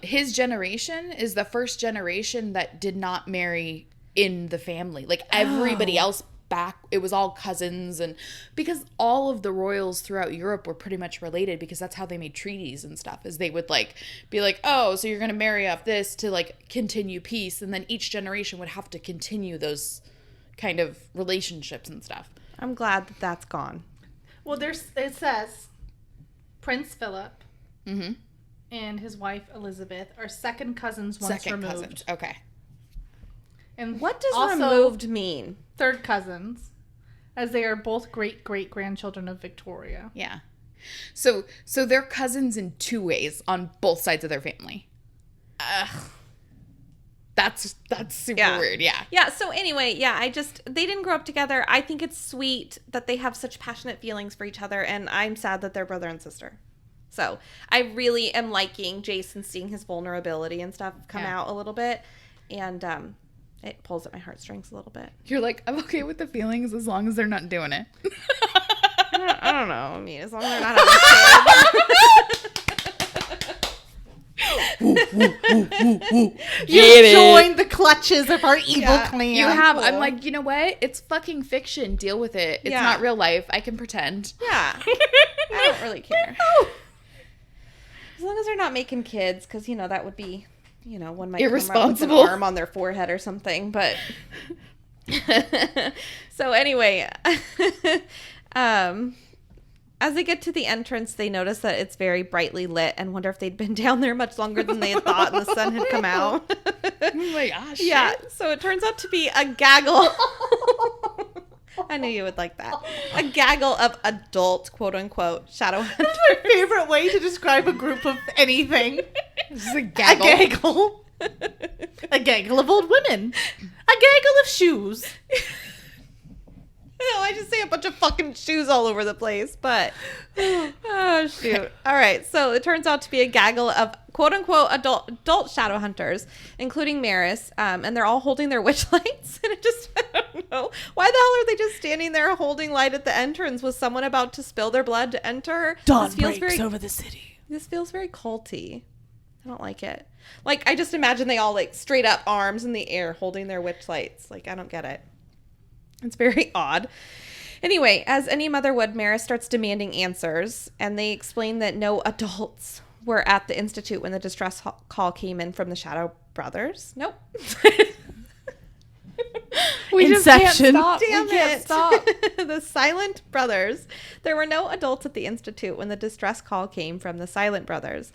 his generation is the first generation that did not marry in the family. Like everybody else back, it was all cousins, and because all of the royals throughout Europe were pretty much related, because that's how they made treaties and stuff, is they would like be like, oh, so you're gonna marry off this to like continue peace, and then each generation would have to continue those kind of relationships and stuff. I'm glad that that's gone. Well, it says Prince Philip and his wife Elizabeth are second cousins once removed. Cousins. Okay. And What does also removed mean? Third cousins, as they are both great-great-grandchildren of Victoria. Yeah. So they're cousins in 2 ways on both sides of their family. That's super weird. Yeah. Yeah. So anyway, they didn't grow up together. I think it's sweet that they have such passionate feelings for each other, and I'm sad that they're brother and sister. So I really am liking Jason, seeing his vulnerability and stuff come out a little bit, and it pulls at my heartstrings a little bit. You're like, I'm okay with the feelings as long as they're not doing it. I don't know. I mean, as long as they're not having You joined the clutches of our evil clan. You have. Cool. I'm like, you know what? It's fucking fiction. Deal with it. It's not real life. I can pretend. Yeah. I don't really care. As long as they're not making kids, because, that would be, one might irresponsible. come with an arm on their forehead or something, but... So anyway, as they get to the entrance, they notice that it's very brightly lit and wonder if they'd been down there much longer than they had thought and the sun had come out. Oh my gosh. Yeah, so it turns out to be a gaggle. I knew you would like that. A gaggle of adult, quote unquote, Shadowhunters. That's my favorite way to describe a group of anything. This is a gaggle. A gaggle. A gaggle of old women. A gaggle of shoes. No, I just say a bunch of fucking shoes all over the place, but oh shoot. All right, so it turns out to be a gaggle of quote unquote adult Shadowhunters, including Maris, and they're all holding their witch lights. And I don't know why the hell are they just standing there holding light at the entrance? Was someone about to spill their blood to enter? Dawn breaks over the city. This feels very culty. I don't like it. Like, I just imagine they all like straight up arms in the air holding their witch lights. Like, I don't get it. It's very odd. Anyway, as any mother would, Maris starts demanding answers, and they explain that no adults were at the Institute when the distress call came in from the Shadow Brothers. Nope. We Inception. Just can't stop. The Silent Brothers. There were no adults at the Institute when the distress call came from the Silent Brothers.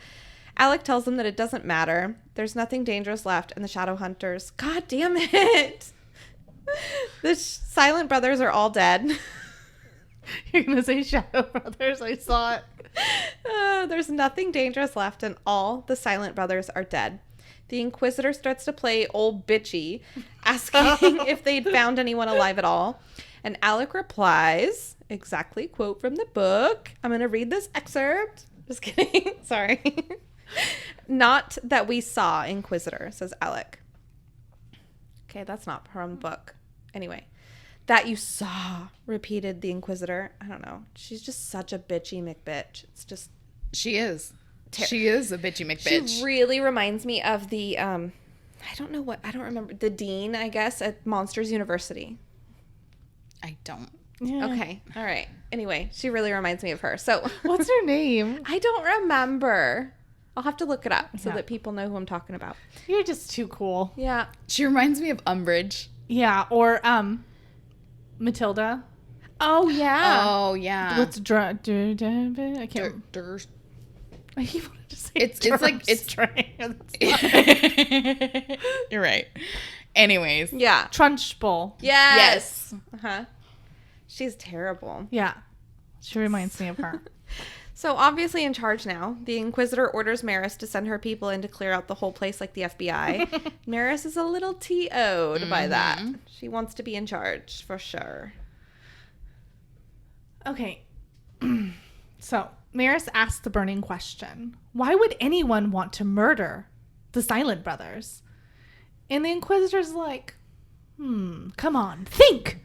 Alec tells them that it doesn't matter. There's nothing dangerous left, and the Shadowhunters... God damn it! The Silent Brothers are all dead. You're going to say Shadow Brothers? I saw it. There's nothing dangerous left, and all the Silent Brothers are dead. The Inquisitor starts to play old bitchy, asking if they'd found anyone alive at all. And Alec replies, exactly quote from the book. I'm going to read this excerpt. Just kidding. Sorry. Not that we saw, Inquisitor, says Alec. Okay, that's not from the book. Anyway, that you saw, repeated the Inquisitor. I don't know. She's just such a bitchy McBitch. It's just... She is. She is a bitchy McBitch. She really reminds me of the, I don't remember, the dean, I guess, at Monsters University. I don't. Yeah. Okay, all right. Anyway, she really reminds me of her. So, what's her name? I don't remember. I'll have to look it up so that people know who I'm talking about. You're just too cool. Yeah. She reminds me of Umbridge. Yeah, or Matilda. Oh, yeah. Oh, yeah. What's I can't. I wanted to say it's like it's You're right. Anyways. Yeah. Trunchbull. Yes. Uh-huh. She's terrible. Yeah. She reminds me of her. So obviously in charge now, the Inquisitor orders Maris to send her people in to clear out the whole place like the FBI. Maris is a little TO'd by that. She wants to be in charge for sure. Okay. So Maris asks the burning question. Why would anyone want to murder the Silent Brothers? And the Inquisitor's like, come on, think.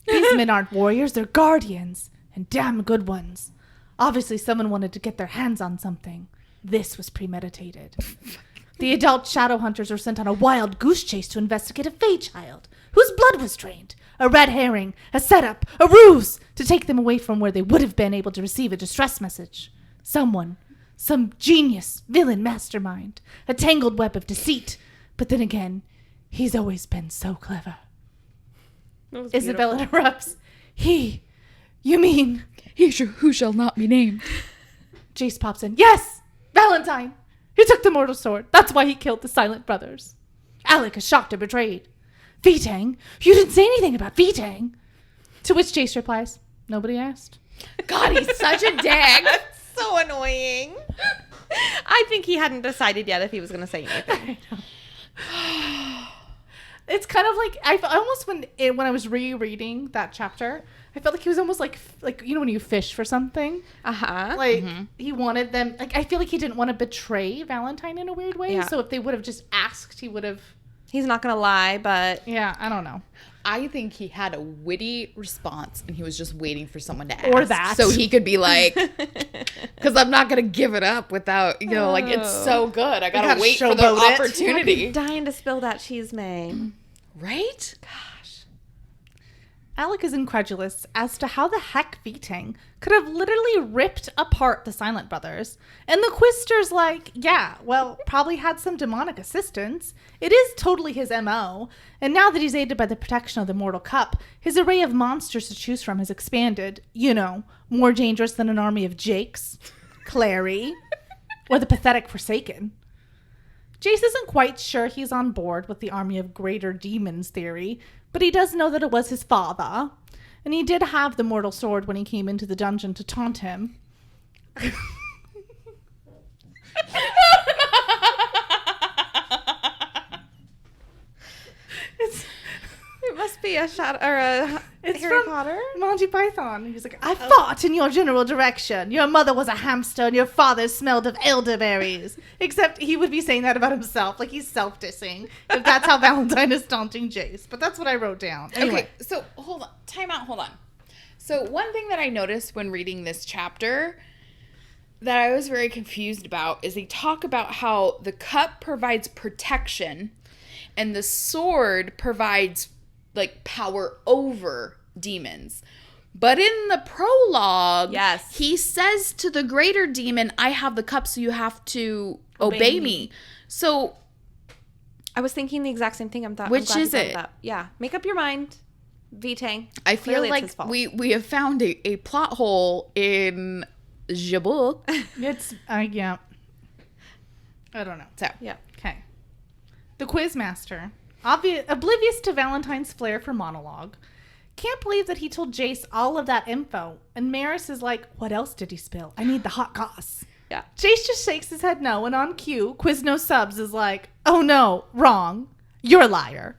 These men aren't warriors, they're guardians, and damn good ones. Obviously, someone wanted to get their hands on something. This was premeditated. The adult Shadowhunters were sent on a wild goose chase to investigate a Fae child whose blood was drained. A red herring, a setup, a ruse to take them away from where they would have been able to receive a distress message. Someone, some genius, villain mastermind, a tangled web of deceit. But then again, he's always been so clever. Isabella interrupts. You mean... Who shall not be named. Jace pops in. Yes! Valentine! He took the mortal sword. That's why he killed the Silent Brothers. Alec is shocked and betrayed. Vitang? You didn't say anything about Vitang. To which Jace replies, nobody asked. God, he's such a dick. That's so annoying. I think he hadn't decided yet if he was going to say anything. It's kind of like, I almost, when I was rereading that chapter, I felt like he was almost like you know when you fish for something? Uh-huh. Like, he wanted them, like, I feel like he didn't want to betray Valentine in a weird way. Yeah. So if they would have just asked, he would have He's not going to lie, but... Yeah, I don't know. I think he had a witty response and he was just waiting for someone to ask. Or that. So he could be like, because I'm not going to give it up without, you know, like, it's so good. I got to wait for the opportunity. I'm dying to spill that cheese, May. Right? Alec is incredulous as to how the heck Vitang could have literally ripped apart the Silent Brothers. And the Quister's like, yeah, well, probably had some demonic assistance. It is totally his MO. And now that he's aided by the protection of the Mortal Cup, his array of monsters to choose from has expanded. You know, more dangerous than an army of Jakes, Clary, or the pathetic Forsaken. Jace isn't quite sure he's on board with the army of greater demons theory, but he does know that it was his father, and he did have the mortal sword when he came into the dungeon to taunt him. It must be a shot or a It's Harry from Potter. Monty Python. He's like, I fought in your general direction. Your mother was a hamster and your father smelled of elderberries. Except he would be saying that about himself. Like he's self-dissing. If that's how Valentine is taunting Jace. But that's what I wrote down. Anyway. Okay, so hold on. Time out, hold on. So one thing that I noticed when reading this chapter that I was very confused about is they talk about how the cup provides protection and the sword provides like power over demons. But in the prologue, yes, he says to the greater demon, I have the cup, so you have to obey me. So I was thinking the exact same thing. Which is it? Yeah. Make up your mind. Vitang. I feel like we have found a plot hole in the book. It's, yeah. I don't know. So, yeah. Okay. The Quizmaster, oblivious to Valentine's flair for monologue, can't believe that he told Jace all of that info. And Maris is like, what else did he spill? I need the hot goss. Yeah. Jace just shakes his head no, and on cue, Quizno Subs is like, oh no, wrong. You're a liar.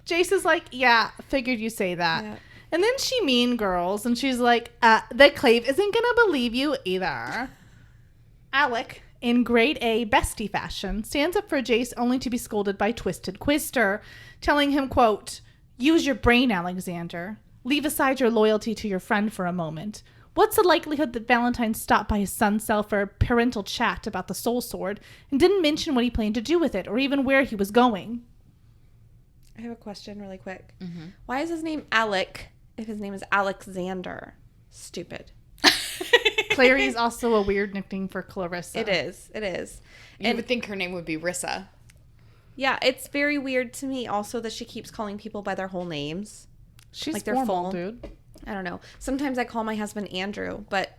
Jace is like, yeah, figured you say that. Yeah. And then she mean girls, and she's like, the Clave isn't gonna believe you either. Alec, in grade A bestie fashion, stands up for Jace only to be scolded by Twisted Quister, telling him, quote, use your brain, Alexander. Leave aside your loyalty to your friend for a moment. What's the likelihood that Valentine stopped by his son's cell for a parental chat about the soul sword and didn't mention what he planned to do with it or even where he was going? I have a question really quick. Mm-hmm. Why is his name Alec if his name is Alexander? Stupid. Clary is also a weird nickname for Clarissa. It is. You would think her name would be Rissa. Yeah, it's very weird to me also that she keeps calling people by their whole names. She's like formal, they're full. dude. I don't know. Sometimes I call my husband Andrew, but...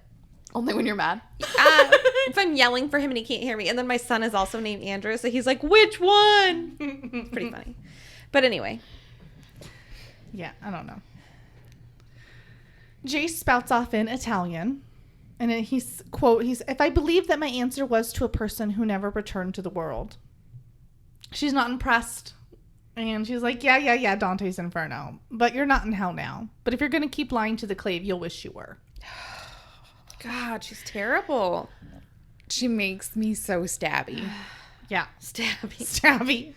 Only when you're mad? If I'm yelling for him and he can't hear me. And then my son is also named Andrew, so he's like, which one? It's pretty funny. But anyway. Yeah, I don't know. Jace spouts off in Italian. And he's, quote, if I believe that my answer was to a person who never returned to the world. She's not impressed. And she's like, yeah, Dante's Inferno. But you're not in hell now. But if you're going to keep lying to the Clave, you'll wish you were. God, she's terrible. She makes me so stabby. Yeah. Stabby.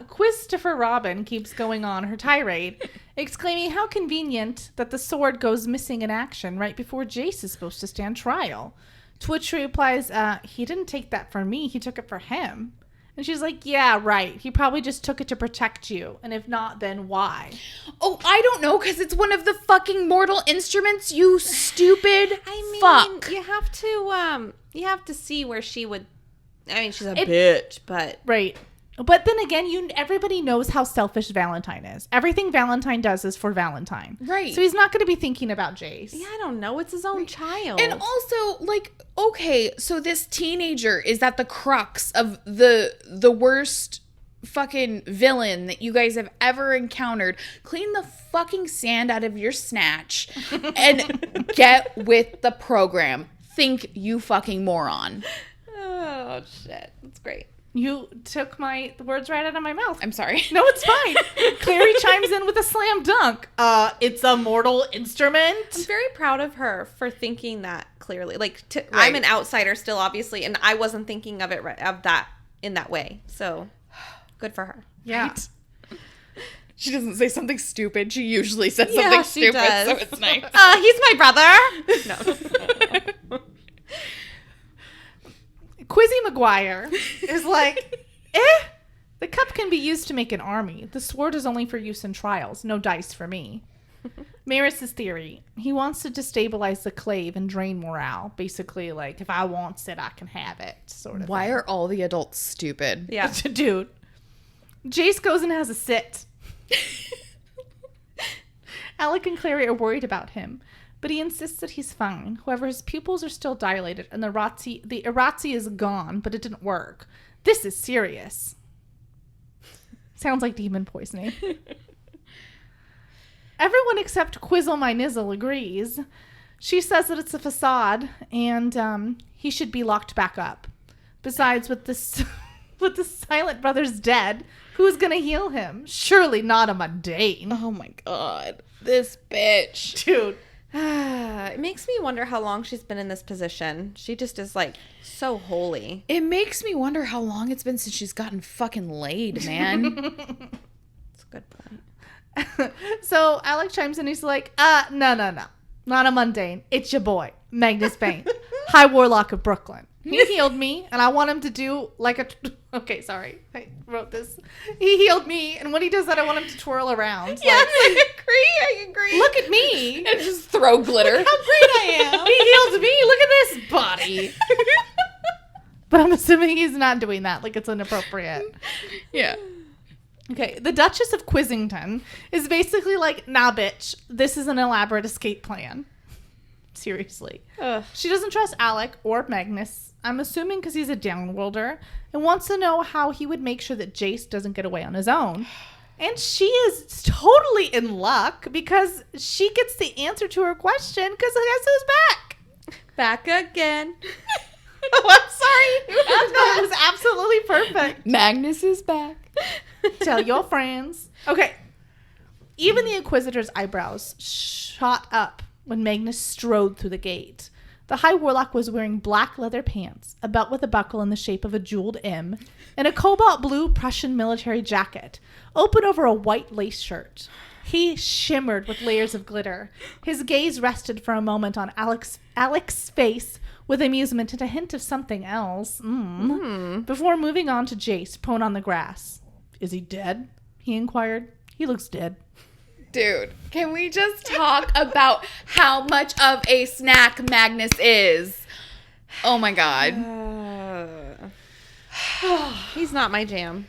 Christopher Robin keeps going on her tirade, exclaiming how convenient that the sword goes missing in action right before Jace is supposed to stand trial. To which she replies, he didn't take that from me, he took it for him. And she's like, yeah, right. He probably just took it to protect you. And if not, then why? Oh, I don't know, because it's one of the fucking mortal instruments, you stupid fuck. You have to see where she would... I mean, she's a bitch, but... Right. But then again, everybody knows how selfish Valentine is. Everything Valentine does is for Valentine. Right. So he's not going to be thinking about Jace. Yeah, I don't know. It's his own child. And also, like, okay, so this teenager is at the crux of the worst fucking villain that you guys have ever encountered. Clean the fucking sand out of your snatch and get with the program. Think, you fucking moron. Oh, shit. That's great. You took the words right out of my mouth. I'm sorry. No, it's fine. Clary chimes in with a slam dunk. It's a mortal instrument. I'm very proud of her for thinking that clearly. Like, right. I'm an outsider still, obviously, and I wasn't thinking of it in that way. So, Good for her. Yeah. Right? She doesn't say something stupid. She usually says something stupid, so it's nice. He's my brother. No. Quizzy McGuire is like, the cup can be used to make an army. The sword is only for use in trials. No dice for me. Maris's theory. He wants to destabilize the clave and drain morale. Basically, like, if I want it, I can have it, sort of. Why are all the adults stupid? Yeah. Dude. Jace goes and has a sit. Alec and Clary are worried about him, but he insists that he's fine. However, his pupils are still dilated, and the Irazzi is gone, but it didn't work. This is serious. Sounds like demon poisoning. Everyone except Quizzle My Nizzle agrees. She says that it's a facade, and he should be locked back up. Besides, with the Silent Brothers dead, who's gonna heal him? Surely not a mundane. Oh my god. This bitch. Dude. It makes me wonder how long she's been in this position. She just is like so holy. It makes me wonder how long it's been since she's gotten fucking laid, man. That's a good point. So Alec chimes in. He's like, no. Not a mundane. It's your boy, Magnus Bane, High Warlock of Brooklyn. He healed me, and I want him to do like a... Okay, sorry. I wrote this. He healed me, and when he does that, I want him to twirl around. Yes, Like, I agree. look at me. And just throw glitter. How great I am. He healed me. Look at this body. But I'm assuming he's not doing that. Like, it's inappropriate. Yeah. Okay, the Duchess of Quizzington is basically like, nah, bitch, this is an elaborate escape plan. Seriously. Ugh. She doesn't trust Alec or Magnus, I'm assuming because he's a Downworlder, and wants to know how he would make sure that Jace doesn't get away on his own. And she is totally in luck because she gets the answer to her question because guess who's back? Back again. Oh, I'm sorry. That was absolutely perfect. Magnus is back. Tell your friends. Okay. Even the Inquisitor's eyebrows shot up when Magnus strode through the gate. The High Warlock was wearing black leather pants, a belt with a buckle in the shape of a jeweled M, and a cobalt blue Prussian military jacket, open over a white lace shirt. He shimmered with layers of glitter. His gaze rested for a moment on Alec's face with amusement and a hint of something else. Before moving on to Jace, prone on the grass. Is he dead? He inquired. He looks dead. Dude, can we just talk about how much of a snack Magnus is? Oh my god. He's not my jam.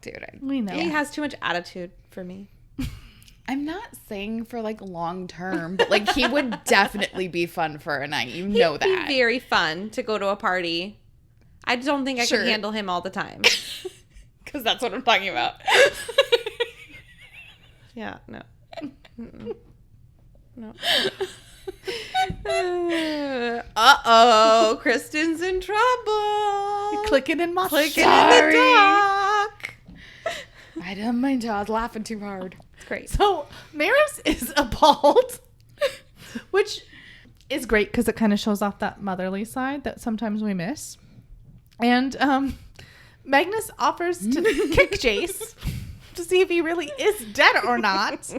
Dude, We know. He has too much attitude for me. I'm not saying for like long term, but like he would definitely be fun for a night. You know that. He'd be very fun to go to a party. I don't think I Sure. can handle him all the time. Because that's what I'm talking about. Yeah, no. No. Uh-oh, Kristen's in trouble. You're clicking in my Clicking Sorry. in the dark. I didn't mind to. I was laughing too hard. It's great. So Maris is appalled, which is great because it kind of shows off that motherly side that sometimes we miss. And Magnus offers to kick Jace to see if he really is dead or not.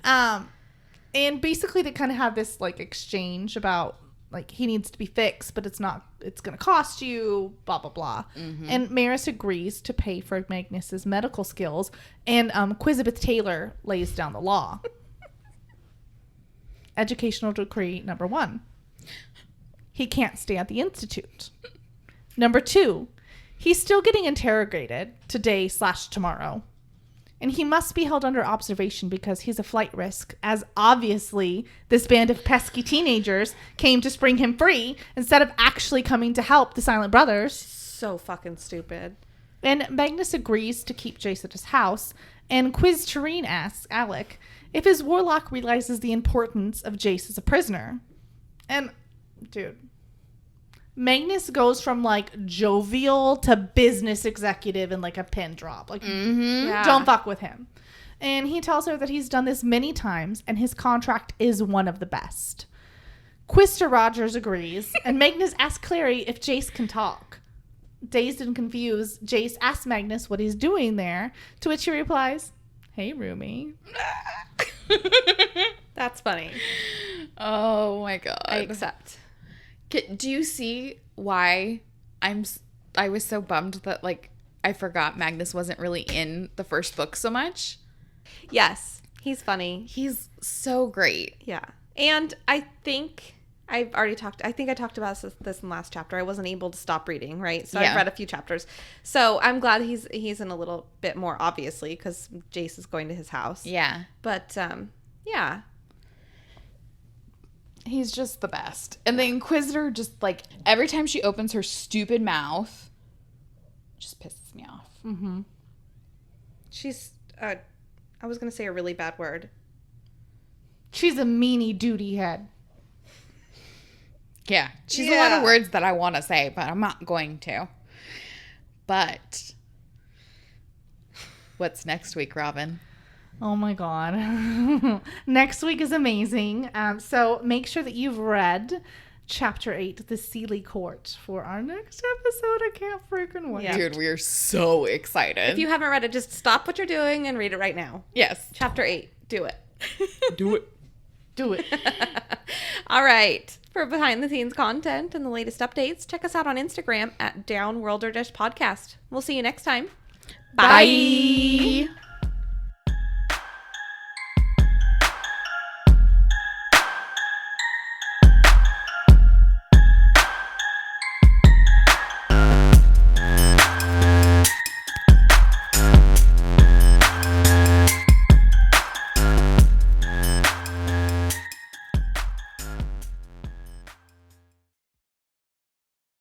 And basically they kind of have this like exchange about like he needs to be fixed, but it's going to cost you, blah, blah, blah. Mm-hmm. And Maris agrees to pay for Magnus's medical skills, and Quizabeth Taylor lays down the law. Educational decree number 1. He can't stay at the Institute. Number 2, he's still getting interrogated today/tomorrow. And he must be held under observation because he's a flight risk, as obviously this band of pesky teenagers came to spring him free instead of actually coming to help the Silent Brothers. So fucking stupid. And Magnus agrees to keep Jace at his house, and Quiz Tureen asks Alec if his warlock realizes the importance of Jace as a prisoner. And, dude, Magnus goes from like jovial to business executive in like a pin drop. Like, don't fuck with him. And he tells her that he's done this many times and his contract is one of the best. Quister Rogers agrees, and Magnus asks Clary if Jace can talk. Dazed and confused, Jace asks Magnus what he's doing there, to which he replies, "Hey, roomie." That's funny. Oh my god. I accept. Do you see why I was so bummed that like I forgot Magnus wasn't really in the first book so much? Yes, he's funny. He's so great. Yeah. And I think I talked about this in the last chapter. I wasn't able to stop reading, right? So Yeah. I've read a few chapters. So I'm glad he's in a little bit more, obviously, because Jace is going to his house. Yeah. But, yeah. He's just the best. And the Inquisitor just like every time she opens her stupid mouth just pisses me off. Mm-hmm. She's, I was going to say a really bad word. She's a meanie duty head. Yeah. She's a lot of words that I want to say, but I'm not going to. But what's next week, Robin? Oh my god. Next week is amazing. So make sure that you've read Chapter 8, The Sealy Court, for our next episode. I can't freaking wait. Yeah. Dude, we are so excited. If you haven't read it, just stop what you're doing and read it right now. Yes. Chapter 8. Do it. Do it. Do it. All right. For behind the scenes content and the latest updates, check us out on Instagram at Downworlder Dish Podcast. We'll see you next time. Bye.